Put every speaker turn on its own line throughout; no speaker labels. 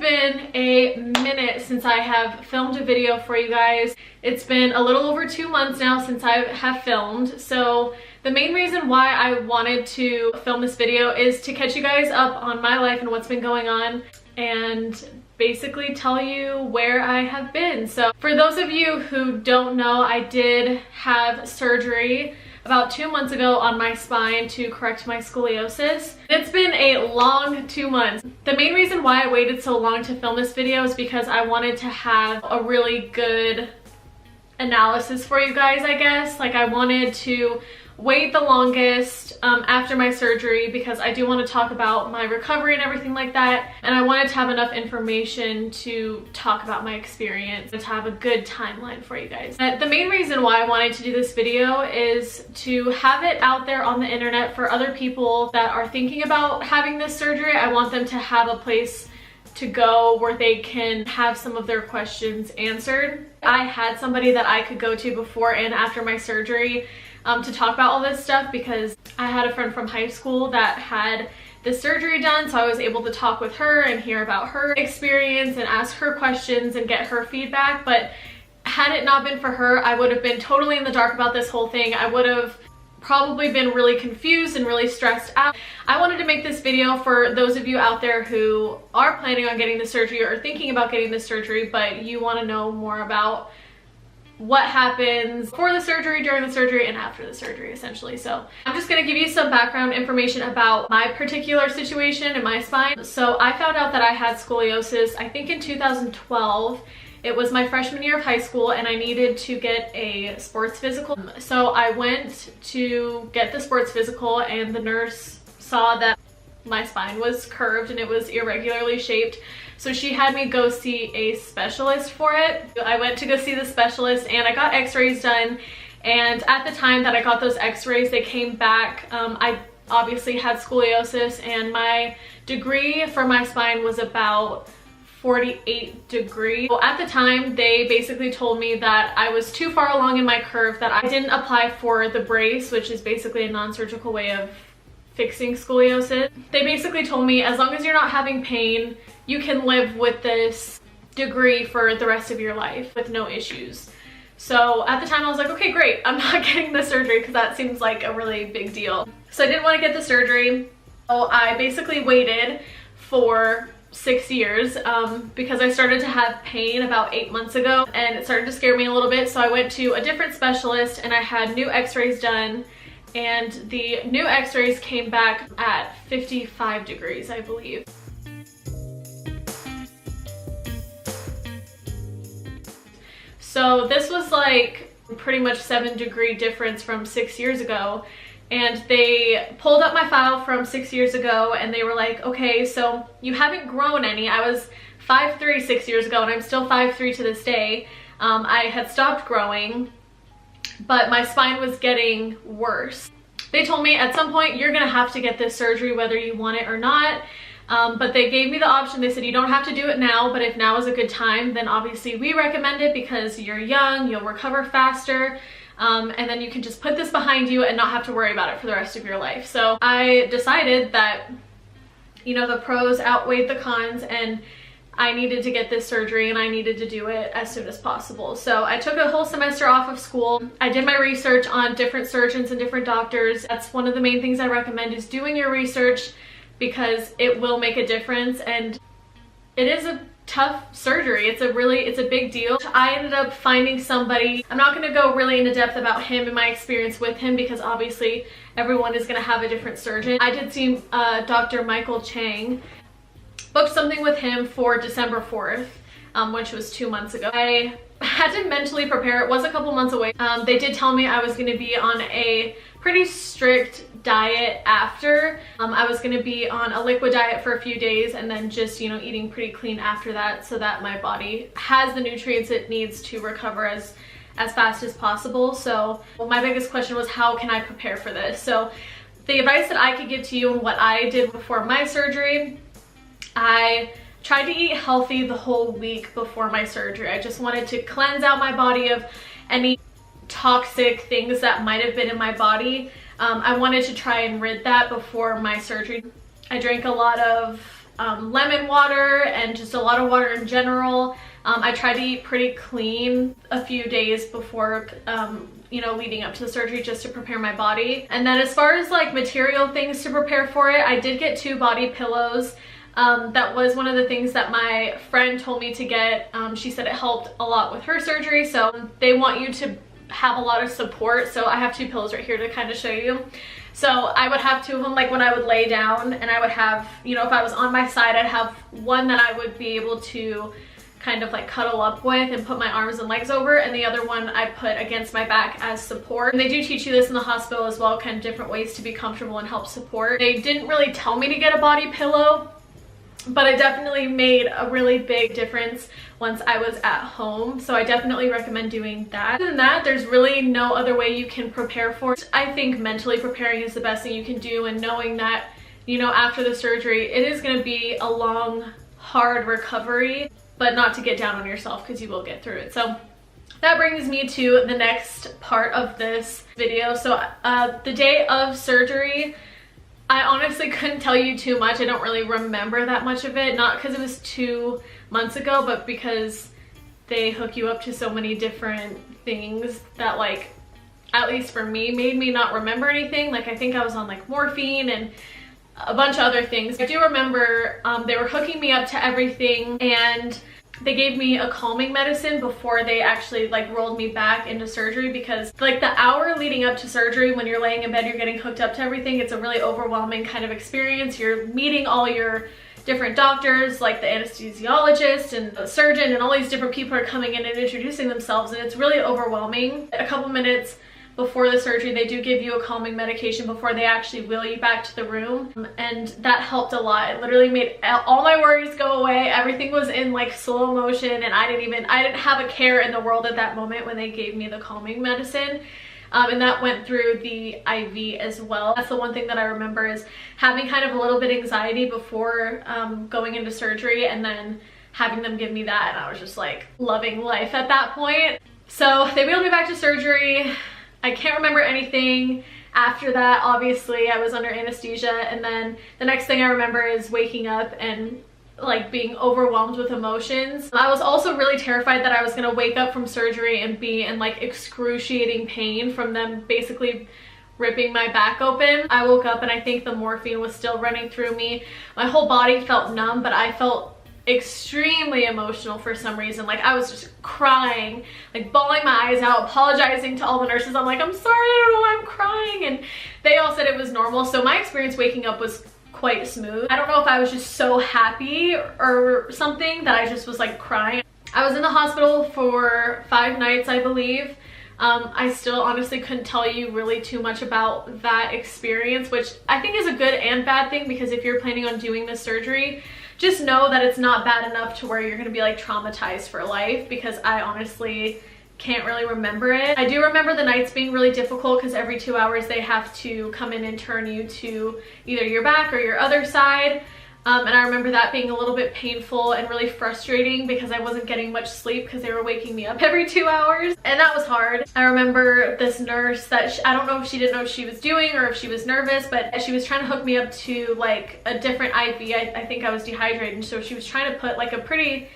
been a minute since I have filmed a video for you guys. It's been a little over 2 months now since I have filmed. So the main reason why I wanted to film this video is to catch you guys up on my life and what's been going on, and basically tell you where I have been. So for those of you who don't know, I did have surgery about 2 months ago on my spine to correct my scoliosis. It's been a long 2 months. The main reason why I waited so long to film this video is because I wanted to have a really good analysis for you guys, I guess. Like, I wanted to wait the longest after my surgery because I do want to talk about my recovery and everything like that, and I wanted to have enough information to talk about my experience and to have a good timeline for you guys. The main reason why I wanted to do this video is to have it out there on the internet for other people that are thinking about having this surgery. I want them to have a place to go where they can have some of their questions answered. I had somebody that I could go to before and after my surgery to talk about all this stuff, because I had a friend from high school that had this surgery done, so I was able to talk with her and hear about her experience and ask her questions and get her feedback. But had it not been for her, I would have been totally in the dark about this whole thing. I would have probably been really confused and really stressed out. I wanted to make this video for those of you out there who are planning on getting the surgery or thinking about getting the surgery, but you want to know more about what happens before the surgery, during the surgery, and after the surgery, essentially. So I'm just going to give you some background information about my particular situation and my spine. So I found out that I had scoliosis, I think in 2012. It was my freshman year of high school, and I needed to get a sports physical. So I went to get the sports physical, and the nurse saw that my spine was curved and it was irregularly shaped. So she had me go see a specialist for it. I went to go see the specialist and I got x-rays done. And at the time that I got those x-rays, they came back. I obviously had scoliosis, and my degree for my spine was about 48 degrees. Well, at the time, they basically told me that I was too far along in my curve, that I didn't apply for the brace, which is basically a non-surgical way of fixing scoliosis. They basically told me, as long as you're not having pain, you can live with this degree for the rest of your life with no issues. So at the time I was like, okay, great, I'm not getting the surgery because that seems like a really big deal. So I didn't want to get the surgery. So I basically waited for 6 years because I started to have pain about 8 months ago, and it started to scare me a little bit. So I went to a different specialist and I had new x-rays done, and the new x-rays came back at 55 degrees, I believe. So this was like pretty much 7-degree difference from 6 years ago. And they pulled up my file from 6 years ago and they were like, okay, so you haven't grown any. I was 5'3" 6 years ago and I'm still 5'3" to this day. I had stopped growing, but my spine was getting worse. They told me at some point you're gonna have to get this surgery whether you want it or not. But they gave me the option. They said you don't have to do it now, but if now is a good time, then obviously we recommend it because you're young, you'll recover faster, and then you can just put this behind you and not have to worry about it for the rest of your life. So I decided that, you know, the pros outweighed the cons, and I needed to get this surgery and I needed to do it as soon as possible. So I took a whole semester off of school. I did my research on different surgeons and different doctors. That's one of the main things I recommend, is doing your research, because it will make a difference. And it is a tough surgery. It's a big deal. I ended up finding somebody. I'm not going to go really into depth about him and my experience with him because obviously everyone is going to have a different surgeon. I did see Dr. Michael Chang. Booked something with him for December 4th, which was 2 months ago. I had to mentally prepare. It was a couple months away. They did tell me I was going to be on a pretty strict diet after. I was going to be on a liquid diet for a few days and then just, you know, eating pretty clean after that, so that my body has the nutrients it needs to recover as fast as possible. So my biggest question was, how can I prepare for this? So the advice that I could give to you and what I did before my surgery, I tried to eat healthy the whole week before my surgery. I just wanted to cleanse out my body of any toxic things that might have been in my body. I wanted to try and rid that before my surgery. I drank a lot of lemon water and just a lot of water in general. I tried to eat pretty clean a few days before, you know, leading up to the surgery, just to prepare my body. And then as far as like material things to prepare for it, I did get 2 body pillows. That was one of the things that my friend told me to get. She said it helped a lot with her surgery, so they want you to have a lot of support. So I have 2 pillows right here to kind of show you. So I would have 2 of them, like when I would lay down, and I would have, you know, if I was on my side, I'd have one that I would be able to kind of like cuddle up with and put my arms and legs over, and the other one I put against my back as support. And they do teach you this in the hospital as well, kind of different ways to be comfortable and help support. They didn't really tell me to get a body pillow, but it definitely made a really big difference once I was at home. So I definitely recommend doing that. Other than that, there's really no other way you can prepare for it. I think mentally preparing is the best thing you can do, and knowing that, you know, after the surgery, it is going to be a long, hard recovery, but not to get down on yourself, because you will get through it. So that brings me to the next part of this video. So the day of surgery, I honestly couldn't tell you too much. I don't really remember that much of it, not because it was 2 months ago, but because they hook you up to so many different things that, like, at least for me, made me not remember anything. Like, I think I was on like morphine and a bunch of other things. I do remember they were hooking me up to everything, and they gave me a calming medicine before they actually like rolled me back into surgery, because like the hour leading up to surgery, when you're laying in bed, you're getting hooked up to everything. It's a really overwhelming kind of experience. You're meeting all your different doctors, like the anesthesiologist and the surgeon, and all these different people are coming in and introducing themselves, and it's really overwhelming. A couple minutes before the surgery, they do give you a calming medication before they actually wheel you back to the room, and that helped a lot. It literally made all my worries go away. Everything was in like slow motion, and I didn't have a care in the world at that moment when they gave me the calming medicine. And that went through the IV as well. That's the one thing that I remember, is having kind of a little bit of anxiety before going into surgery, and then having them give me that, and I was just like loving life at that point. So they wheeled me back to surgery. I can't remember anything after that. Obviously, I was under anesthesia, and then the next thing I remember is waking up and like being overwhelmed with emotions. I was also really terrified that I was gonna wake up from surgery and be in like excruciating pain from them basically ripping my back open. I woke up and I think the morphine was still running through me. My whole body felt numb, but I felt extremely emotional for some reason. Like, I was just crying, like bawling my eyes out, apologizing to all the nurses. I'm like, I'm sorry, I don't know why I'm crying, and they all said it was normal. So my experience waking up was quite smooth. I don't know if I was just so happy or something that I just was like crying. I was in the hospital for 5 nights, I believe. I still honestly couldn't tell you really too much about that experience, which I think is a good and bad thing, because if you're planning on doing this surgery, just know that it's not bad enough to where you're gonna be like traumatized for life, because I honestly can't really remember it. I do remember the nights being really difficult, because every 2 hours they have to come in and turn you to either your back or your other side. And I remember that being a little bit painful and really frustrating, because I wasn't getting much sleep because they were waking me up every 2 hours, and that was hard. I remember this nurse that I don't know if she didn't know what she was doing or if she was nervous, but she was trying to hook me up to like a different IV. I think I was dehydrated, so she was trying to put like a pretty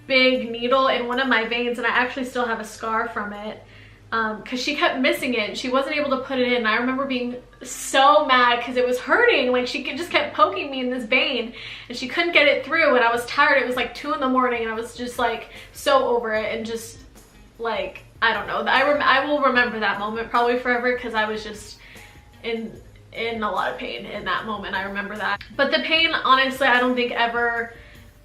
big needle in one of my veins, and I actually still have a scar from it. Because she kept missing it and she wasn't able to put it in. And I remember being so mad because it was hurting. Like, she just kept poking me in this vein and she couldn't get it through, and I was tired. It was like 2 in the morning and I was just like so over it, and just like, I don't know. I will remember that moment probably forever, because I was just in a lot of pain in that moment. I remember that. But the pain, honestly, I don't think ever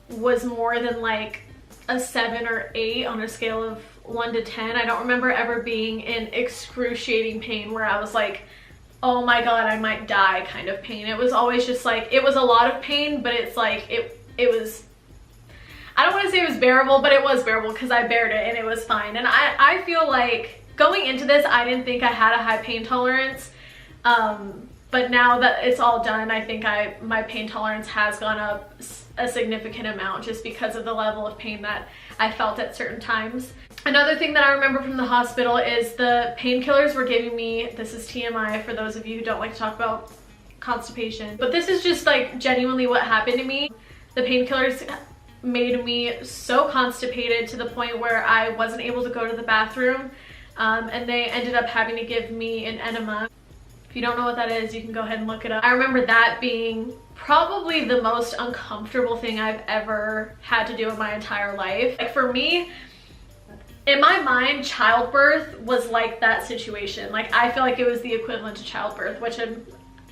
was more than like a 7 or 8 on a scale of 1 to 10. I don't remember ever being in excruciating pain where I was like, oh my god, I might die kind of pain. It was always just like, it was a lot of pain, but it's like, it was, I don't want to say it was bearable, but it was bearable because I bared it and it was fine. And I feel like going into this, I didn't think I had a high pain tolerance. But now that it's all done, I think my pain tolerance has gone up a significant amount, just because of the level of pain that I felt at certain times. Another thing that I remember from the hospital is the painkillers were giving me, this is TMI for those of you who don't like to talk about constipation, but this is just like genuinely what happened to me. The painkillers made me so constipated to the point where I wasn't able to go to the bathroom, and they ended up having to give me an enema. If you don't know what that is, you can go ahead and look it up. I remember that being probably the most uncomfortable thing I've ever had to do in my entire life. Like, for me, in my mind, childbirth was like that situation. Like, I feel like it was the equivalent to childbirth, which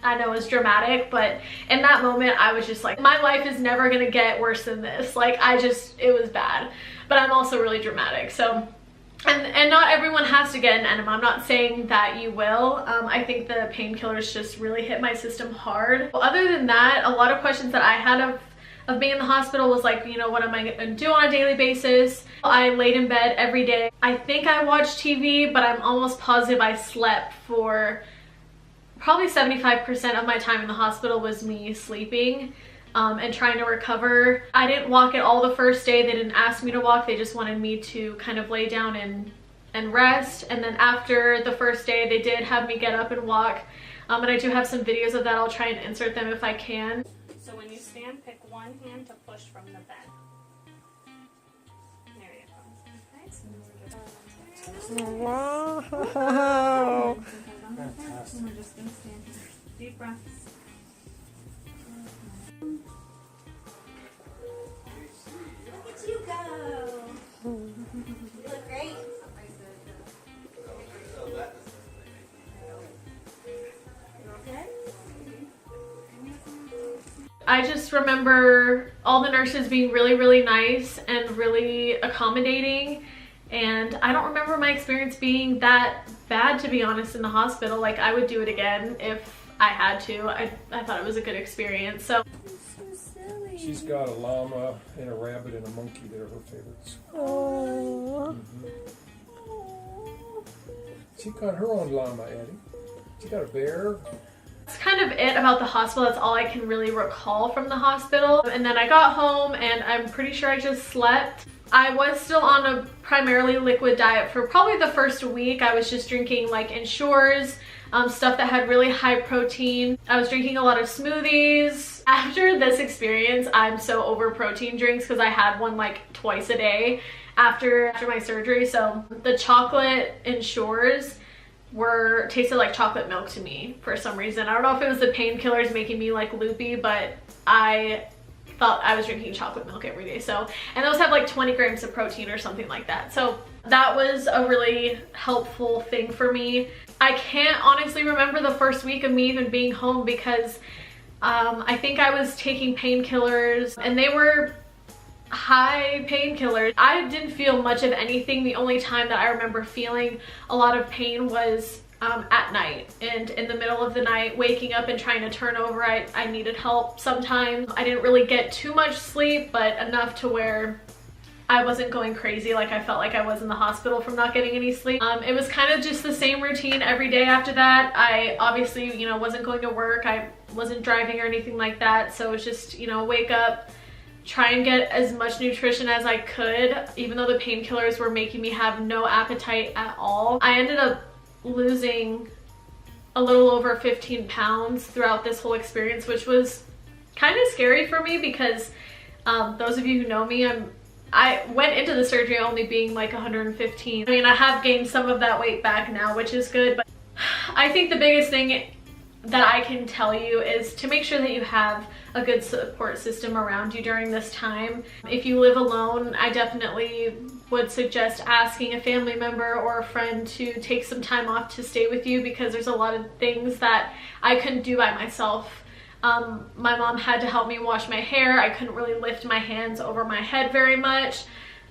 I know is dramatic, but in that moment I was just like, my life is never gonna get worse than this. Like, it was bad. But I'm also really dramatic, so and not everyone has to get an enema. I'm not saying that you will. I think the painkillers just really hit my system hard. Other than that, a lot of questions that I had of being in the hospital was like, you know, what am I gonna do on a daily basis? I laid in bed every day. I think I watched TV, but I'm almost positive I slept for probably 75% of my time in the hospital was me sleeping and trying to recover. I didn't walk at all the first day. They didn't ask me to walk. They just wanted me to kind of lay down and rest. And then after the first day, they did have me get up and walk. And I do have some videos of that. I'll try and insert them if I can.
So when you stand, pick one hand to push from the bed. There you go. Okay.
Wow.
And we're just going to stand here. Deep breaths. Look at you go. You look great. You okay?
I just remember all the nurses being really, really nice and really accommodating. And I don't remember my experience being that bad, to be honest, in the hospital. Like, I would do it again if I had to. I thought it was a good experience. So
She's got a llama and a rabbit and a monkey that are her favorites.
oh,
She got her own llama, Eddie. She got a bear.
that's kind of it about the hospital. That's all I can really recall from the hospital. And then I got home and I'm pretty sure I just slept. I was still on a primarily liquid diet for probably the first week. I was just drinking like Ensures, stuff that had really high protein. I was drinking a lot of smoothies. After this experience, I'm so over protein drinks because I had one like twice a day after my surgery. So the chocolate Ensures tasted like chocolate milk to me for some reason. I don't know if it was the painkillers making me like loopy, but I thought I was drinking chocolate milk every day. So, and those have like 20 grams of protein or something like that. So that was a really helpful thing for me. I can't honestly remember the first week of me even being home because I think I was taking painkillers and they were high painkillers. I didn't feel much of anything. The only time that I remember feeling a lot of pain was at night, and in the middle of the night, waking up and trying to turn over. I needed help sometimes. I didn't really get too much sleep, but enough to where I wasn't going crazy like I felt like I was in the hospital from not getting any sleep. It was kind of just the same routine every day after that. I obviously, you know, wasn't going to work. I wasn't driving or anything like that. So it was just, you know, wake up, try and get as much nutrition as I could, even though the painkillers were making me have no appetite at all. I ended up losing a little over 15 pounds throughout this whole experience, which was kind of scary for me because those of you who know me, I went into the surgery only being like 115. I mean, I have gained some of that weight back now, which is good, but I think the biggest thing that I can tell you is to make sure that you have a good support system around you during this time. If you live alone, I definitely would suggest asking a family member or a friend to take some time off to stay with you because there's a lot of things that I couldn't do by myself. My mom had to help me wash my hair. I couldn't really lift my hands over my head very much.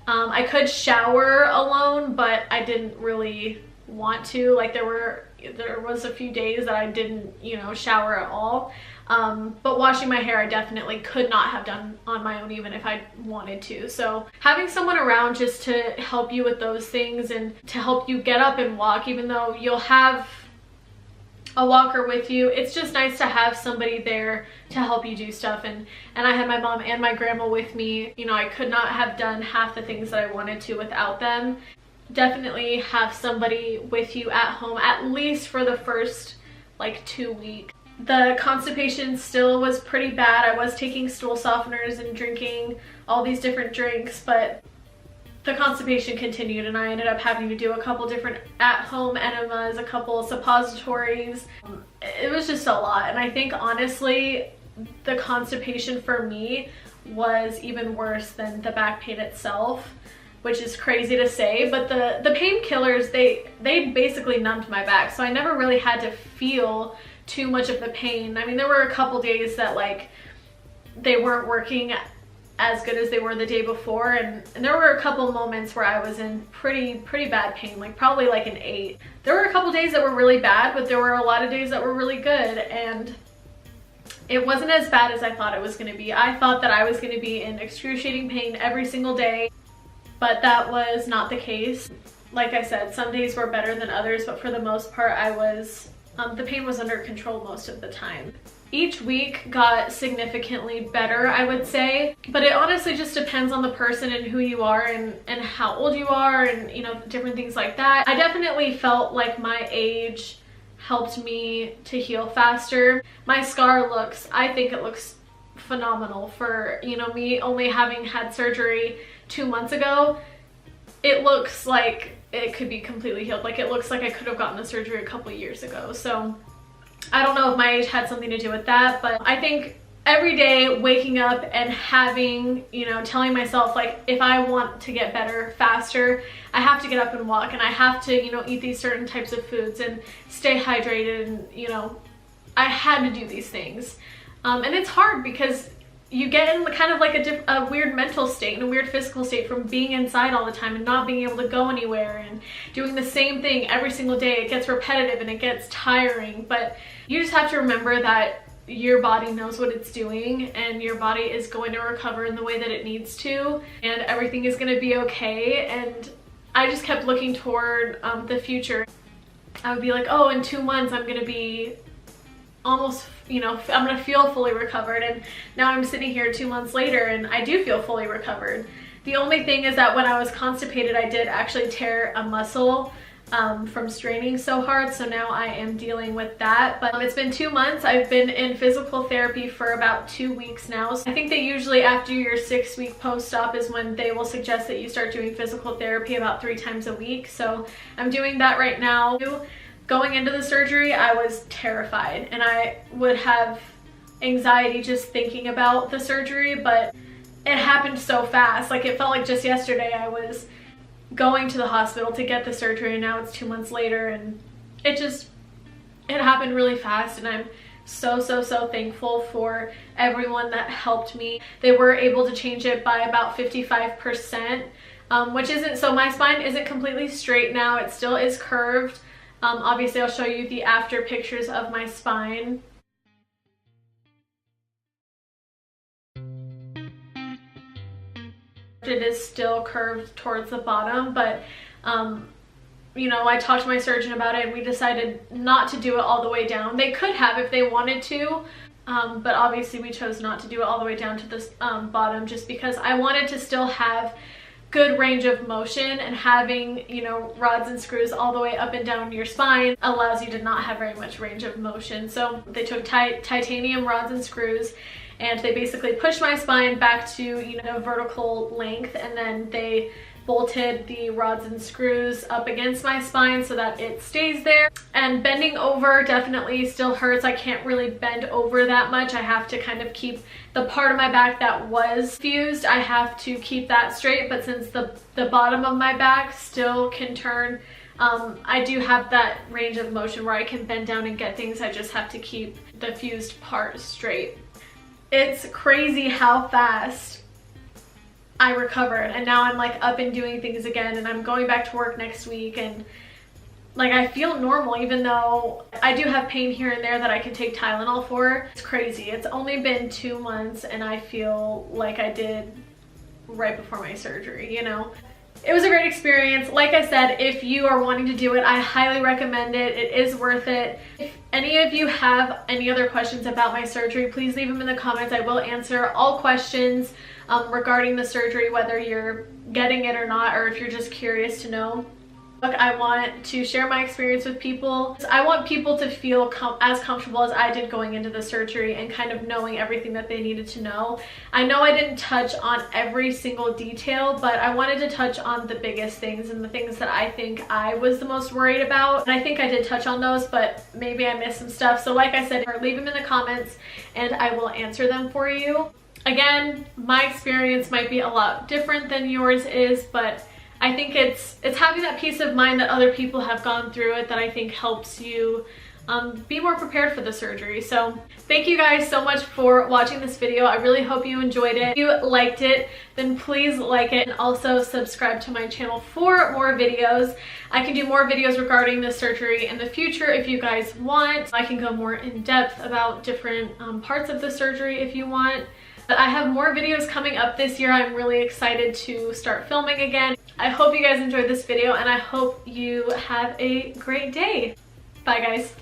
I could shower alone, but I didn't really want to. Like there was a few days that I didn't, you know, shower at all. But washing my hair I definitely could not have done on my own even if I wanted to. So having someone around just to help you with those things and to help you get up and walk, even though you'll have a walker with you, it's just nice to have somebody there to help you do stuff. And I had my mom and my grandma with me. You know, I could not have done half the things that I wanted to without them. Definitely have somebody with you at home, at least for the first like 2 weeks. The constipation still was pretty bad. I was taking stool softeners and drinking all these different drinks, but the constipation continued, and I ended up having to do a couple different at-home enemas, a couple suppositories. It was just a lot, and I think honestly the constipation for me was even worse than the back pain itself, which is crazy to say, but the painkillers, they basically numbed my back, so I never really had to feel too much of the pain. I mean, there were a couple days that like they weren't working as good as they were the day before, and there were a couple moments where I was in pretty bad pain, like probably like an 8. There were a couple days that were really bad, but there were a lot of days that were really good, and it wasn't as bad as I thought it was going to be. I thought that I was going to be in excruciating pain every single day, but that was not the case. Like I said, some days were better than others, but for the most part the pain was under control most of the time. Each week got significantly better, I would say, but it honestly just depends on the person and who you are and how old you are and, you know, different things like that. I definitely felt like my age helped me to heal faster. My scar I think it looks phenomenal for, you know, me only having had surgery 2 months ago. It looks like it could be completely healed. Like, it looks like I could have gotten the surgery a couple years ago. So I don't know if my age had something to do with that, but I think every day waking up and having, you know, telling myself like, if I want to get better faster, I have to get up and walk, and I have to, you know, eat these certain types of foods and stay hydrated, and, you know, I had to do these things. And it's hard because you get in kind of like a weird mental state and a weird physical state from being inside all the time and not being able to go anywhere and doing the same thing every single day. It gets repetitive and it gets tiring, but you just have to remember that your body knows what it's doing, and your body is going to recover in the way that it needs to, and everything is going to be okay. And I just kept looking toward the future. I would be like, oh, in 2 months I'm going to be almost, you know, I'm gonna feel fully recovered, and now I'm sitting here 2 months later and I do feel fully recovered. The only thing is that when I was constipated, I did actually tear a muscle from straining so hard, so now I am dealing with that. But it's been 2 months. I've been in physical therapy for about 2 weeks now. So I think that usually after your 6-week post-op is when they will suggest that you start doing physical therapy about 3 times a week. So I'm doing that right now. Going into the surgery, I was terrified, and I would have anxiety just thinking about the surgery, but it happened so fast. Like, it felt like just yesterday I was going to the hospital to get the surgery, and now it's 2 months later, and it happened really fast, and I'm so thankful for everyone that helped me. They were able to change it by about 55%, which isn't, so my spine isn't completely straight now. It still is curved. Obviously, I'll show you the after pictures of my spine. It is still curved towards the bottom, but you know, I talked to my surgeon about it, and we decided not to do it all the way down. They could have if they wanted to, but obviously we chose not to do it all the way down to this bottom, just because I wanted to still have good range of motion, and having, you know, rods and screws all the way up and down your spine allows you to not have very much range of motion. So they took titanium rods and screws, and they basically pushed my spine back to, you know, vertical length, and then they bolted the rods and screws up against my spine so that it stays there. And bending over definitely still hurts. I can't really bend over that much. I have to kind of keep the part of my back that was fused, I have to keep that straight, but since the bottom of my back still can turn, I do have that range of motion where I can bend down and get things. I just have to keep the fused part straight. It's crazy how fast I recovered, and now I'm like up and doing things again, and I'm going back to work next week, and like I feel normal, even though I do have pain here and there that I can take Tylenol for. It's crazy. It's only been 2 months and I feel like I did right before my surgery, you know? It was a great experience. Like I said, if you are wanting to do it, I highly recommend it. It is worth it. If any of you have any other questions about my surgery, please leave them in the comments. I will answer all questions regarding the surgery, whether you're getting it or not, or if you're just curious to know. Look, I want to share my experience with people. I want people to feel as comfortable as I did going into the surgery and kind of knowing everything that they needed to know. I know I didn't touch on every single detail, but I wanted to touch on the biggest things and the things that I think I was the most worried about. And I think I did touch on those, but maybe I missed some stuff. So like I said, leave them in the comments and I will answer them for you. Again, my experience might be a lot different than yours is, but I think it's having that peace of mind that other people have gone through it that I think helps you be more prepared for the surgery. So thank you guys so much for watching this video. I really hope you enjoyed it. If you liked it, then please like it and also subscribe to my channel for more videos. I can do more videos regarding this surgery in the future if you guys want. I can go more in depth about different parts of the surgery if you want. But I have more videos coming up this year. I'm really excited to start filming again. I hope you guys enjoyed this video and I hope you have a great day. Bye guys.